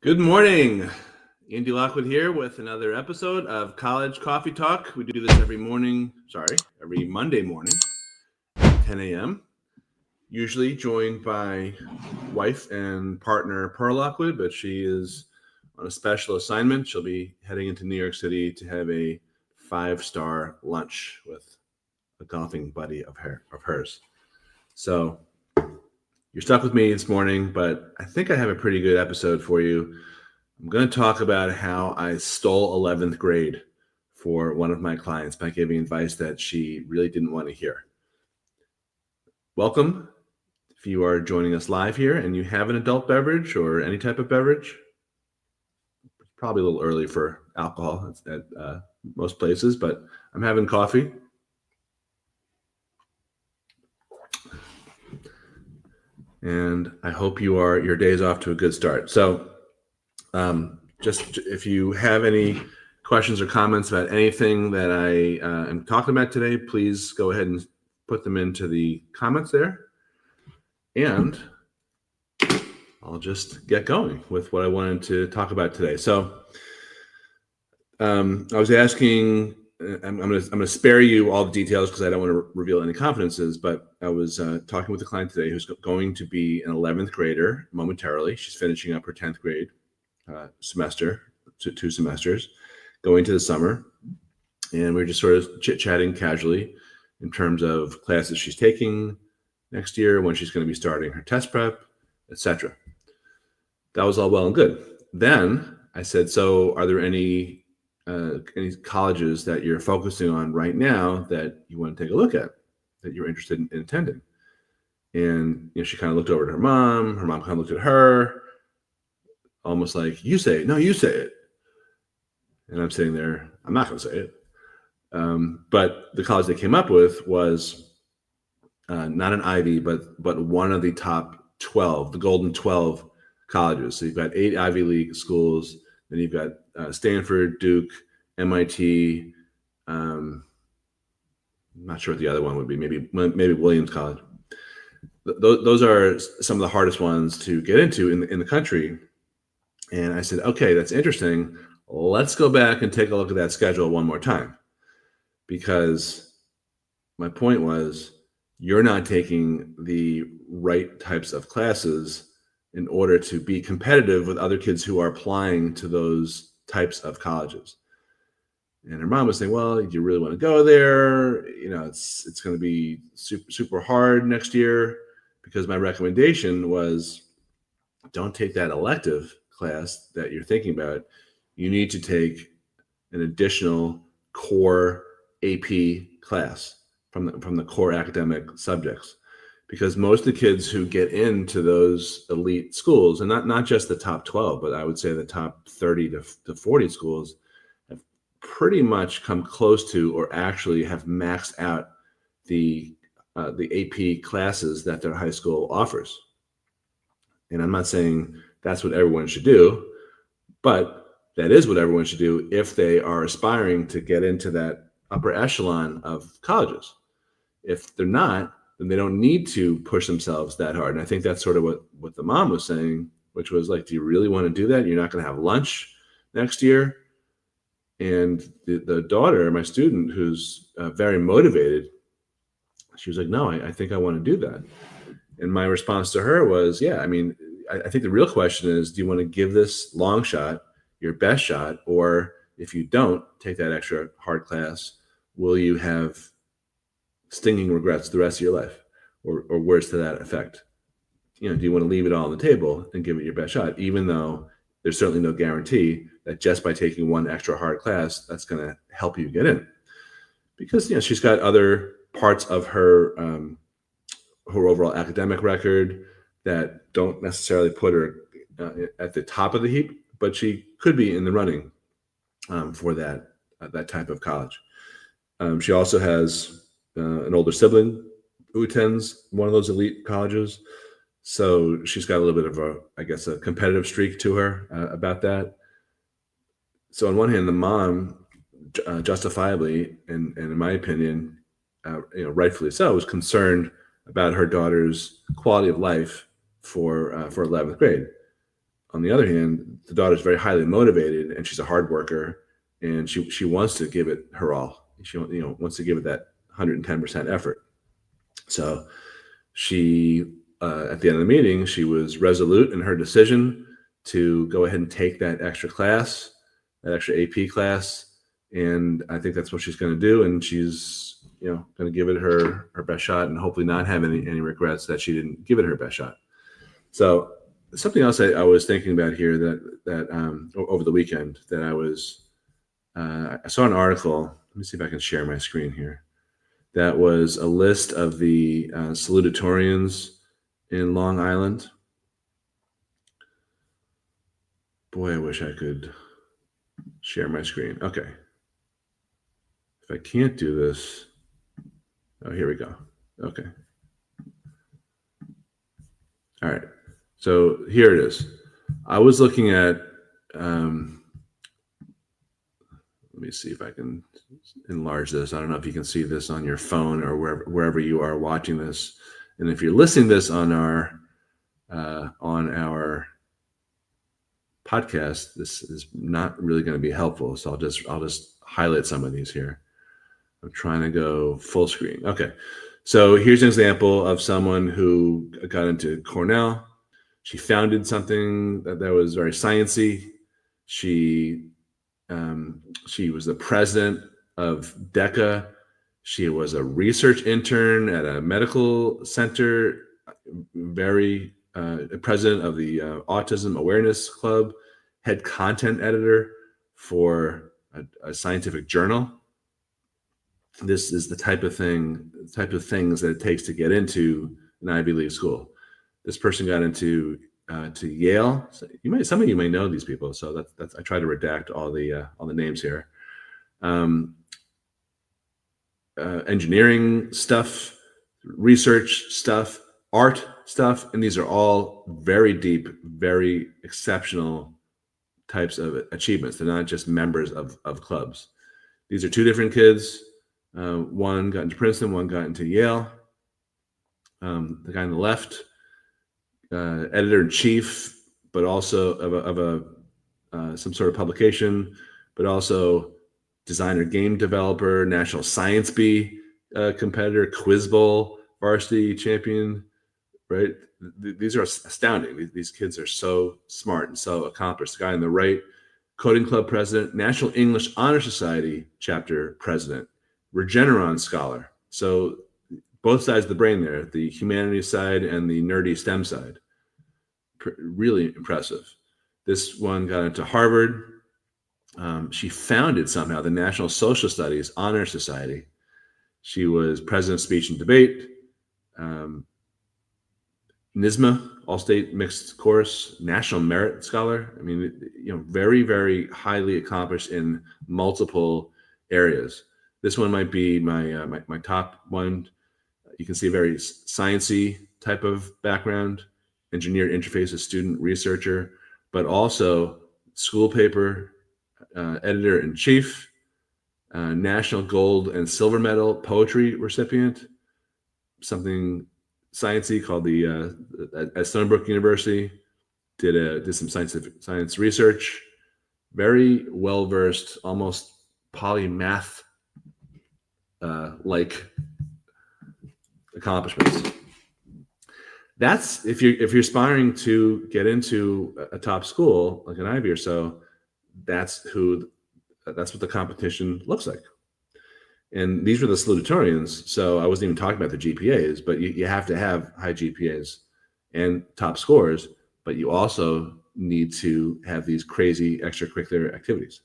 Good morning. Andy Lockwood here with another episode of College Coffee Talk. We do this every Monday morning at 10 a.m. Usually joined by wife and partner Pearl Lockwood, but she is on a special assignment. She'll be heading into New York City to have a 5-star lunch with a golfing buddy of hers. So you're stuck with me this morning, but I think I have a pretty good episode for you. I'm going to talk about how I stole 11th grade for one of my clients by giving advice that she really didn't want to hear. Welcome. If you are joining us live here and you have an adult beverage or any type of beverage, it's probably a little early for alcohol at most places, but I'm having coffee. And I hope your day is off to a good start. So just if you have any questions or comments about anything that I am talking about today, please go ahead and put them into the comments there. And I'll just get going with what I wanted to talk about today. So I was asking, I'm going to spare you all the details because I don't want to reveal any confidences, but I was talking with a client today who's going to be an 11th grader momentarily. She's finishing up her 10th grade semester, 2 semesters, going to the summer. And we're just sort of chit-chatting casually in terms of classes she's taking next year, when she's going to be starting her test prep, etc. That was all well and good. Then I said, so are there any colleges that you're focusing on right now that you want to take a look at, that you're interested in attending? And she kind of looked over at her mom kind of looked at her, almost like, you say it. No, you say it. And I'm sitting there, I'm not going to say it. But the college they came up with was not an Ivy, but one of the top 12, the Golden 12 colleges. So you've got 8 Ivy League schools, then you've got Stanford, Duke, MIT. I'm not sure what the other one would be. Maybe Williams College. Those are some of the hardest ones to get into in the country. And I said, okay, that's interesting. Let's go back and take a look at that schedule one more time. Because my point was, you're not taking the right types of classes in order to be competitive with other kids who are applying to those types of colleges. And her mom was saying, well, do you really want to go there? It's going to be super, super hard next year, because my recommendation was, don't take that elective class that you're thinking about. You need to take an additional core AP class from the core academic subjects, because most of the kids who get into those elite schools, and not just the top 12, but I would say the top 30 to 40 schools, have pretty much come close to, or actually have maxed out the AP classes that their high school offers. And I'm not saying that's what everyone should do, but that is what everyone should do if they are aspiring to get into that upper echelon of colleges. If they're not, then they don't need to push themselves that hard. And I think that's sort of what the mom was saying, which was like, do you really want to do that? You're not going to have lunch next year? And the daughter, my student, who's very motivated, she was like, no, I think I want to do that. And my response to her was, yeah, I mean, I think the real question is, do you want to give this long shot your best shot? Or if you don't take that extra hard class, will you have stinging regrets the rest of your life, or words to that effect? Do you want to leave it all on the table and give it your best shot, even though there's certainly no guarantee that just by taking one extra hard class, that's going to help you get in? Because she's got other parts of her overall academic record that don't necessarily put her at the top of the heap, but she could be in the running for that type of college. She also has an older sibling who attends one of those elite colleges. So she's got a little bit of a competitive streak to her about that. So on one hand, the mom, justifiably, and in my opinion, rightfully so, was concerned about her daughter's quality of life for 11th grade. on the other hand, the daughter's very highly motivated and she's a hard worker, and she wants to give it her all. She wants to give it that 110% effort. So she, at the end of the meeting, she was resolute in her decision to go ahead and take that extra class, that extra AP class. And I think that's what she's going to do. And she's, going to give it her best shot and hopefully not have any regrets that she didn't give it her best shot. So something else I was thinking about here that over the weekend that I saw an article. Let me see if I can share my screen here. That was a list of the salutatorians in Long Island. Boy, I wish I could share my screen. Okay. If I can't do this, oh, here we go. Okay. All right. So here it is. I was looking at, let me see if I can enlarge this. I don't know if you can see this on your phone or wherever you are watching this. And if you're listening to this on our podcast, this is not really going to be helpful. So I'll just highlight some of these here. I'm trying to go full screen. Okay. So here's an example of someone who got into Cornell. She founded something that was very sciencey. She was the president of DECA. She was a research intern at a medical center, very president of the Autism Awareness Club, head content editor for a scientific journal. This is the type of things that it takes to get into an Ivy League school. This person got into to Yale. So some of you may know these people. So that's I try to redact all the names here. Engineering stuff, research stuff, art stuff, and these are all very deep, very exceptional types of achievements. They're not just members of clubs. These are two different kids. One got into Princeton, one got into Yale. The guy on the left, editor-in-chief, but also of some sort of publication, but also designer, game developer, National Science Bee competitor, Quiz Bowl varsity champion, right? These are astounding. These kids are so smart and so accomplished. The guy on the right, Coding Club president, National English Honor Society chapter president, Regeneron scholar. So both sides of the brain there, the humanities side and the nerdy STEM side. Really impressive. This one got into Harvard. She founded somehow the National Social Studies Honor Society. She was president of speech and debate. NISMA, All-State Mixed Course, National Merit Scholar. I mean, very, very highly accomplished in multiple areas. This one might be my top one. You can see a very sciencey type of background, engineered interfaces, student researcher, but also school paper editor-in-chief, national gold and silver medal poetry recipient, something sciencey called at Stony Brook University, did some science research, very well-versed, almost polymath like accomplishments. That's if you're aspiring to get into a top school like an Ivy or so, that's what the competition looks like. And these were the salutatorians. So I wasn't even talking about the GPAs, but you have to have high GPAs and top scores, but you also need to have these crazy extracurricular activities,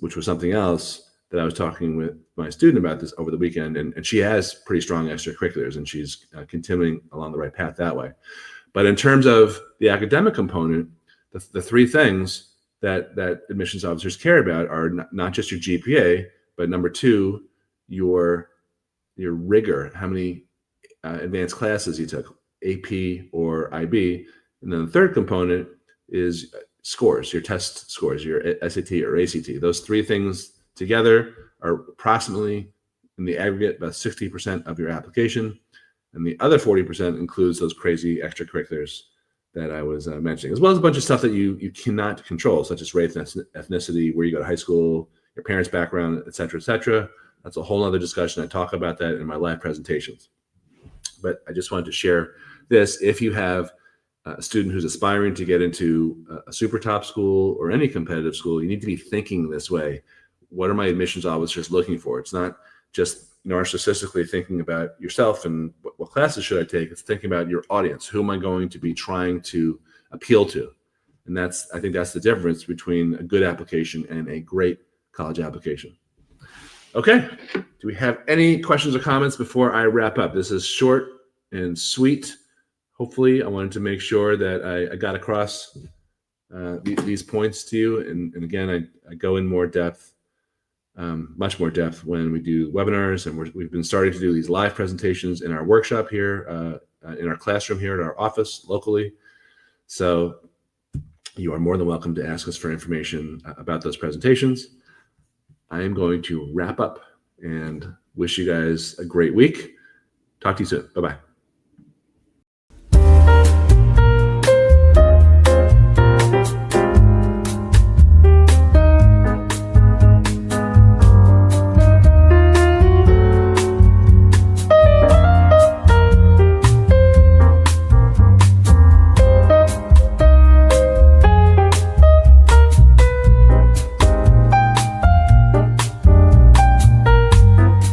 which was something else that I was talking with my student about this over the weekend. And she has pretty strong extracurriculars, and she's continuing along the right path that way. But in terms of the academic component, the three things that admissions officers care about are not just your GPA, but number two, your rigor, how many advanced classes you took, AP or IB. And then the third component is scores, your test scores, your SAT or ACT. Those three things together are approximately, in the aggregate, about 60% of your application. And the other 40% includes those crazy extracurriculars that I was mentioning, as well as a bunch of stuff that you cannot control, such as race, ethnicity, where you go to high school, your parents' background, et cetera, et cetera. That's a whole other discussion. I talk about that in my live presentations. But I just wanted to share this. If you have a student who's aspiring to get into a super top school or any competitive school, you need to be thinking this way. What are my admissions officers looking for? It's not just narcissistically thinking about yourself and what classes should I take. It's thinking about your audience. Who am I going to be trying to appeal to? And I think that's the difference between a good application and a great college application. Okay, do we have any questions or comments before I wrap up? This is short and sweet. Hopefully, I wanted to make sure that I got across these points to you. And again, I go in more depth, much more depth when we do webinars, and we've been starting to do these live presentations in our workshop here, in our classroom here at our office locally. So you are more than welcome to ask us for information about those presentations. I am going to wrap up and wish you guys a great week. Talk to you soon. Bye-bye.